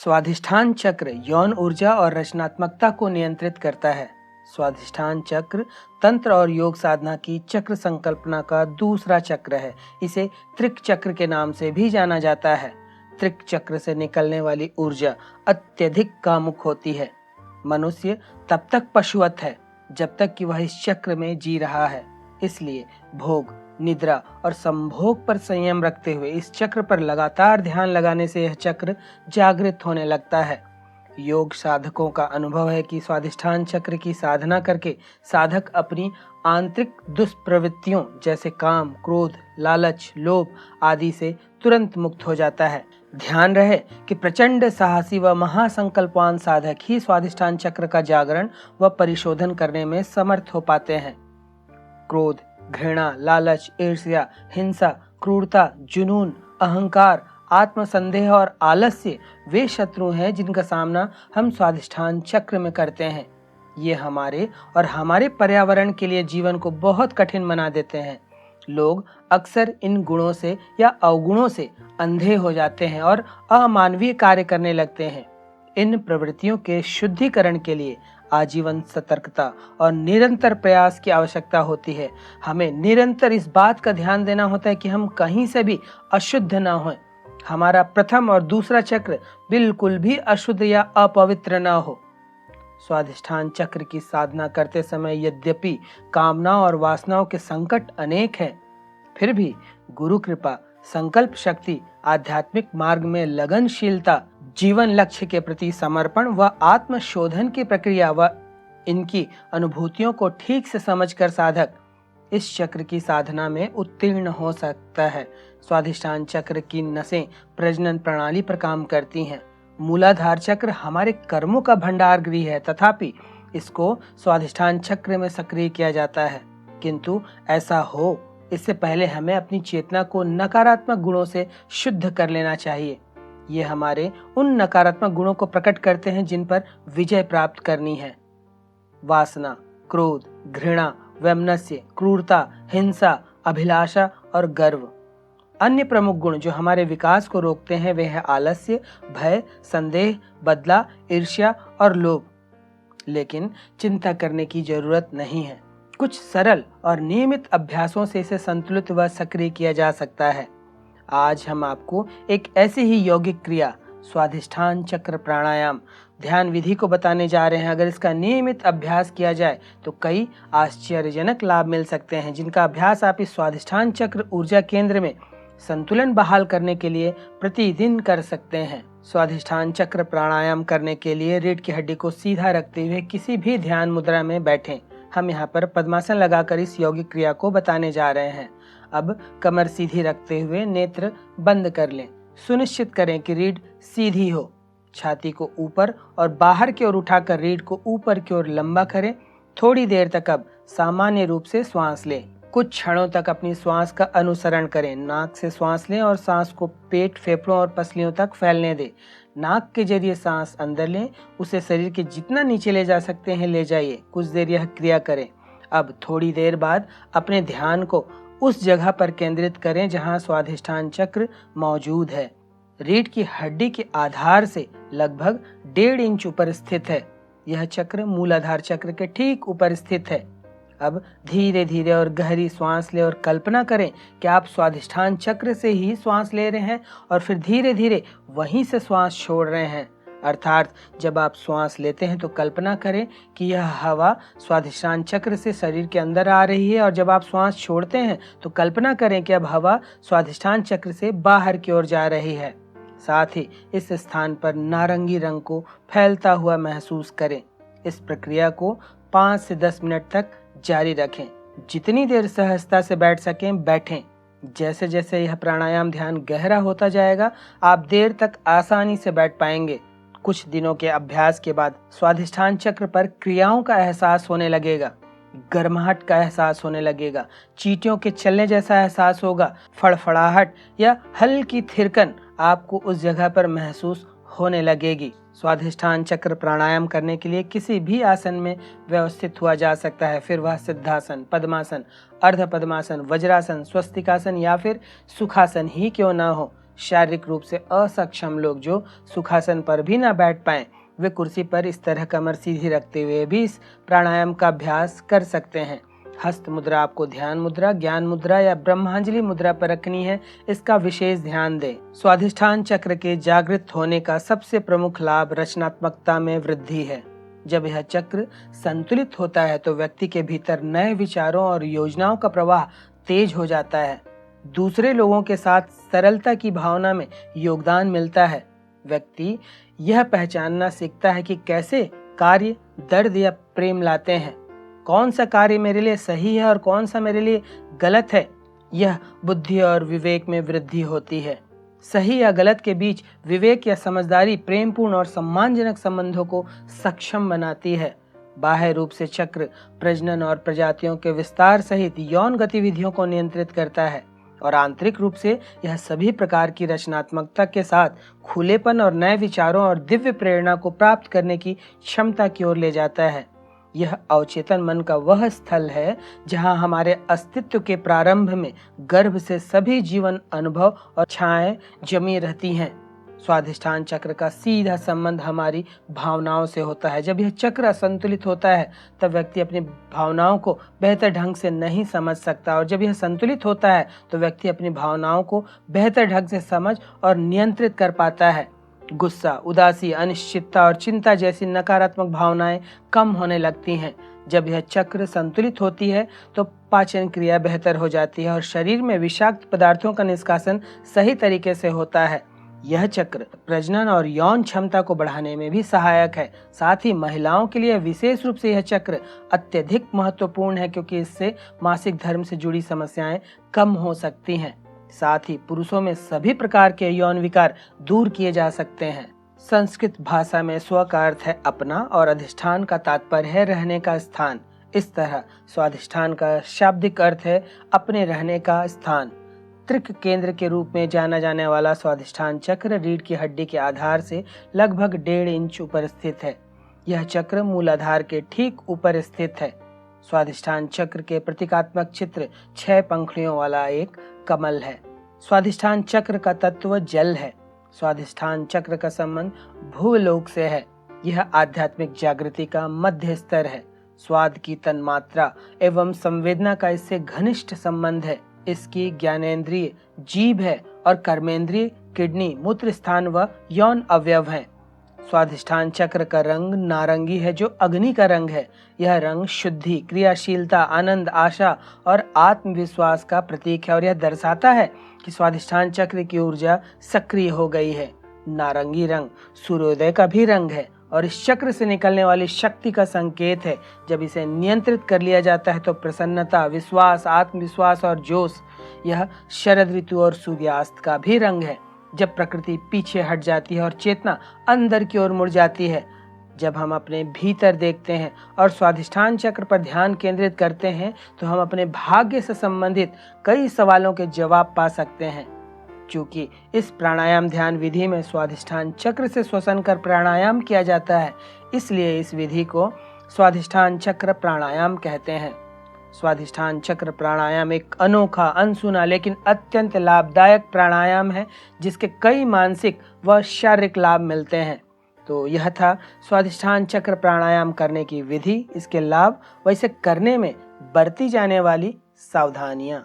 स्वाधिष्ठान चक्र यौन ऊर्जा और रचनात्मकता को नियंत्रित करता है। स्वाधिष्ठान चक्र तंत्र और योग साधना की चक्र संकल्पना का दूसरा चक्र है। इसे त्रिक चक्र के नाम से भी जाना जाता है। त्रिक चक्र से निकलने वाली ऊर्जा अत्यधिक कामुक होती है। मनुष्य तब तक पशुवत है जब तक कि वह इस चक्र में जी रहा है। इसलिए भोग, निद्रा और संभोग पर संयम रखते हुए इस चक्र पर लगातार ध्यान लगाने से यह चक्र जागृत होने लगता है। योग साधकों का अनुभव है कि स्वाधिष्ठान चक्र की साधना करके साधक अपनी आंतरिक दुष्प्रवृत्तियों जैसे काम, क्रोध, लालच, लोभ आदि से तुरंत मुक्त हो जाता है। ध्यान रहे कि प्रचंड साहसी व महासंकल्पवान साधक ही स्वाधिष्ठान चक्र का जागरण व परिशोधन करने में समर्थ हो पाते हैं। क्रोध, घृणा, लालच, ईर्ष्या, हिंसा, क्रूरता, जुनून, अहंकार, आत्मसंदेह और आलस्य वे शत्रु हैं जिनका सामना हम स्वाधिष्ठान चक्र में करते हैं। ये हमारे और हमारे पर्यावरण के लिए जीवन को बहुत कठिन बना देते हैं। लोग अक्सर इन गुणों से या अवगुणों से अंधे हो जाते हैं और अमानवीय कार्य करने लगते हैं। इन प्रवृत्तियों के शुद्धिकरण के लिए आजीवन सतर्कता और निरंतर प्रयास की आवश्यकता होती है। हमें निरंतर इस बात का ध्यान देना होता है कि हम कहीं से भी अशुद्ध ना हों। हमारा प्रथम और दूसरा चक्र बिल्कुल भी अशुद्ध या अपवित्र ना हो। स्वाधिष्ठान चक्र की साधना करते समय यद्यपि कामना और वासनाओं के संकट अनेक हैं, फिर भी गुरु कृपा, संकल्प शक्ति, आध्यात्मिक मार्ग में लगनशीलता, जीवन लक्ष्य के प्रति समर्पण व आत्मशोधन की प्रक्रिया व इनकी अनुभूतियों को ठीक से समझकर साधक इस चक्र की साधना में उत्तीर्ण हो सकता है। स्वाधिष्ठान चक्र की नसें प्रजनन प्रणाली पर काम करती हैं। मूलाधार चक्र हमारे कर्मों का भंडार गृह है, तथापि इसको स्वाधिष्ठान चक्र में सक्रिय किया जाता है। किंतु ऐसा हो इससे पहले हमें अपनी चेतना को नकारात्मक गुणों से शुद्ध कर लेना चाहिए। ये हमारे उन नकारात्मक गुणों को प्रकट करते हैं जिन पर विजय प्राप्त करनी है। वासना, क्रोध, घृणा, वैमनस्य, क्रूरता, हिंसा, अभिलाषा और गर्व। अन्य प्रमुख गुण जो हमारे विकास को रोकते हैं वे है आलस्य, भय, संदेह, बदला, ईर्ष्या और लोभ। लेकिन चिंता करने की जरूरत नहीं है। कुछ सरल और नियमित अभ्यासों से इसे संतुलित व सक्रिय किया जा सकता है। आज हम आपको एक ऐसी ही यौगिक क्रिया स्वाधिष्ठान चक्र प्राणायाम ध्यान विधि को बताने जा रहे हैं। अगर इसका नियमित अभ्यास किया जाए तो कई आश्चर्यजनक लाभ मिल सकते हैं, जिनका अभ्यास आप इस स्वाधिष्ठान चक्र ऊर्जा केंद्र में संतुलन बहाल करने के लिए प्रतिदिन कर सकते हैं। स्वाधिष्ठान चक्र प्राणायाम करने के लिए रीढ़ की हड्डी को सीधा रखते हुए किसी भी ध्यान मुद्रा में बैठें। हम यहाँ पर पद्मासन लगाकर इस यौगिक क्रिया को बताने जा रहे हैं। अब कमर सीधी रखते हुए नेत्र बंद कर लें। सुनिश्चित करें कि रीढ़ सीधी हो। छाती को ऊपर और बाहर की ओर उठाकर रीढ़ को ऊपर की ओर लंबा करें। थोड़ी देर तक अब सामान्य रूप से श्वास लें। कुछ क्षणों तक अपनी श्वास का अनुसरण करें। नाक से श्वास लें और सांस को पेट, फेफड़ों और पसलियों तक फैलने दें। नाक के जरिए सांस अंदर लें, उसे शरीर के जितना नीचे ले जा सकते हैं ले जाइए। कुछ देर यह क्रिया करें। अब थोड़ी देर बाद अपने ध्यान को उस जगह पर केंद्रित करें जहां स्वाधिष्ठान चक्र मौजूद है। रीढ़ की हड्डी के आधार से लगभग 1.5 इंच ऊपर स्थित है। यह चक्र मूलाधार चक्र के ठीक ऊपर स्थित है। अब धीरे धीरे और गहरी सांस लें और कल्पना करें कि आप स्वाधिष्ठान चक्र से ही सांस ले रहे हैं और फिर धीरे धीरे वहीं से सांस छोड़ रहे हैं। अर्थात जब आप श्वास लेते हैं तो कल्पना करें कि यह हवा स्वाधिष्ठान चक्र से शरीर के अंदर आ रही है, और जब आप श्वास छोड़ते हैं तो कल्पना करें कि अब हवा स्वाधिष्ठान चक्र से बाहर की ओर जा रही है। साथ ही इस स्थान पर नारंगी रंग को फैलता हुआ महसूस करें। इस प्रक्रिया को 5 से 10 मिनट तक जारी रखें। जितनी देर सहजता से बैठ सकें बैठें। जैसे जैसे यह प्राणायाम ध्यान गहरा होता जाएगा आप देर तक आसानी से बैठ पाएंगे। कुछ दिनों के अभ्यास के बाद स्वाधिष्ठान चक्र पर क्रियाओं का एहसास होने लगेगा। गर्माहट का एहसास होने लगेगा। चींटियों के चलने जैसा एहसास होगा। फड़फड़ाहट या हल्की थिरकन आपको उस जगह पर महसूस होने लगेगी। स्वाधिष्ठान चक्र प्राणायाम करने के लिए किसी भी आसन में व्यवस्थित हुआ जा सकता है, फिर वह सिद्धासन, पद्मासन, अर्ध पद्मासन, वज्रासन, स्वस्तिकासन या फिर सुखासन ही क्यों ना हो। शारीरिक रूप से असक्षम लोग जो सुखासन पर भी ना बैठ पाएं, वे कुर्सी पर इस तरह कमर सीधी रखते हुए भी इस प्राणायाम का अभ्यास कर सकते हैं। हस्त मुद्रा आपको ध्यान मुद्रा, ज्ञान मुद्रा या ब्रह्मांजलि मुद्रा पर रखनी है, इसका विशेष ध्यान दें। स्वाधिष्ठान चक्र के जागृत होने का सबसे प्रमुख लाभ रचनात्मकता में वृद्धि है। जब यह चक्र संतुलित होता है तो व्यक्ति के भीतर नए विचारों और योजनाओं का प्रवाह तेज हो जाता है। दूसरे लोगों के साथ सरलता की भावना में योगदान मिलता है। व्यक्ति यह पहचानना सीखता है कि कैसे कार्य दर्द या प्रेम लाते हैं, कौन सा कार्य मेरे लिए सही है और कौन सा मेरे लिए गलत है। यह बुद्धि और विवेक में वृद्धि होती है। सही या गलत के बीच विवेक या समझदारी प्रेमपूर्ण और सम्मानजनक संबंधों को सक्षम बनाती है। बाह्य रूप से चक्र प्रजनन और प्रजातियों के विस्तार सहित यौन गतिविधियों को नियंत्रित करता है और आंतरिक रूप से यह सभी प्रकार की रचनात्मकता के साथ खुलेपन और नए विचारों और दिव्य प्रेरणा को प्राप्त करने की क्षमता की ओर ले जाता है। यह अवचेतन मन का वह स्थल है जहां हमारे अस्तित्व के प्रारंभ में गर्भ से सभी जीवन अनुभव और इच्छाएं जमी रहती हैं। स्वाधिष्ठान चक्र का सीधा संबंध हमारी भावनाओं से होता है। जब यह चक्र असंतुलित होता है तब व्यक्ति अपनी भावनाओं को बेहतर ढंग से नहीं समझ सकता, और जब यह संतुलित होता है तो व्यक्ति अपनी भावनाओं को बेहतर ढंग से समझ और नियंत्रित कर पाता है। गुस्सा, उदासी, अनिश्चितता और चिंता जैसी नकारात्मक भावनाएं कम होने लगती हैं। जब यह चक्र संतुलित होती है तो पाचन क्रिया बेहतर हो जाती है और शरीर में विषाक्त पदार्थों का निष्कासन सही तरीके से होता है। यह चक्र प्रजनन और यौन क्षमता को बढ़ाने में भी सहायक है। साथ ही महिलाओं के लिए विशेष रूप से यह चक्र अत्यधिक महत्वपूर्ण है, क्योंकि इससे मासिक धर्म से जुड़ी समस्याएं कम हो सकती हैं। साथ ही पुरुषों में सभी प्रकार के यौन विकार दूर किए जा सकते हैं। संस्कृत भाषा में स्व का अर्थ है अपना और अधिष्ठान का तात्पर्य है रहने का स्थान। इस तरह स्वाधिष्ठान का शाब्दिक अर्थ है अपने रहने का स्थान। त्रिक केंद्र के रूप में जाना जाने वाला स्वाधिष्ठान चक्र रीढ़ की हड्डी के आधार से लगभग 1.5 इंच ऊपर स्थित है। यह चक्र मूलाधार के ठीक ऊपर स्थित है। स्वाधिष्ठान चक्र के प्रतीकात्मक चित्र 6 पंखुड़ियों वाला एक कमल है। स्वाधिष्ठान चक्र का तत्व जल है। स्वाधिष्ठान चक्र का संबंध भूलोक से है। यह आध्यात्मिक जागृति का मध्य स्तर है। स्वाद की तन्मात्रा एवं संवेदना का इससे घनिष्ठ संबंध है। इसकी ज्ञानेंद्रिय जीभ है और कर्मेंद्रिय किडनी, मूत्र स्थान व यौन अवयव हैं। स्वाधिष्ठान चक्र का रंग नारंगी है, जो अग्नि का रंग है। यह रंग शुद्धि, क्रियाशीलता, आनंद, आशा और आत्मविश्वास का प्रतीक है और यह दर्शाता है कि स्वाधिष्ठान चक्र की ऊर्जा सक्रिय हो गई है। नारंगी रंग सूर्योदय का भी रंग है और इस चक्र से निकलने वाली शक्ति का संकेत है। जब इसे नियंत्रित कर लिया जाता है तो प्रसन्नता, विश्वास, आत्मविश्वास और जोश। यह शरद ऋतु और सूर्यास्त का भी रंग है, जब प्रकृति पीछे हट जाती है और चेतना अंदर की ओर मुड़ जाती है। जब हम अपने भीतर देखते हैं और स्वाधिष्ठान चक्र पर ध्यान केंद्रित करते हैं तो हम अपने भाग्य से संबंधित कई सवालों के जवाब पा सकते हैं। चूंकि इस प्राणायाम ध्यान विधि में स्वाधिष्ठान चक्र से श्वसन कर प्राणायाम किया जाता है, इसलिए इस विधि को स्वाधिष्ठान चक्र प्राणायाम कहते हैं। स्वाधिष्ठान चक्र प्राणायाम एक अनोखा, अनसुना लेकिन अत्यंत लाभदायक प्राणायाम है, जिसके कई मानसिक व शारीरिक लाभ मिलते हैं। तो यह था स्वाधिष्ठान चक्र प्राणायाम करने की विधि, इसके लाभ व इसे करने में बरती जाने वाली सावधानियां।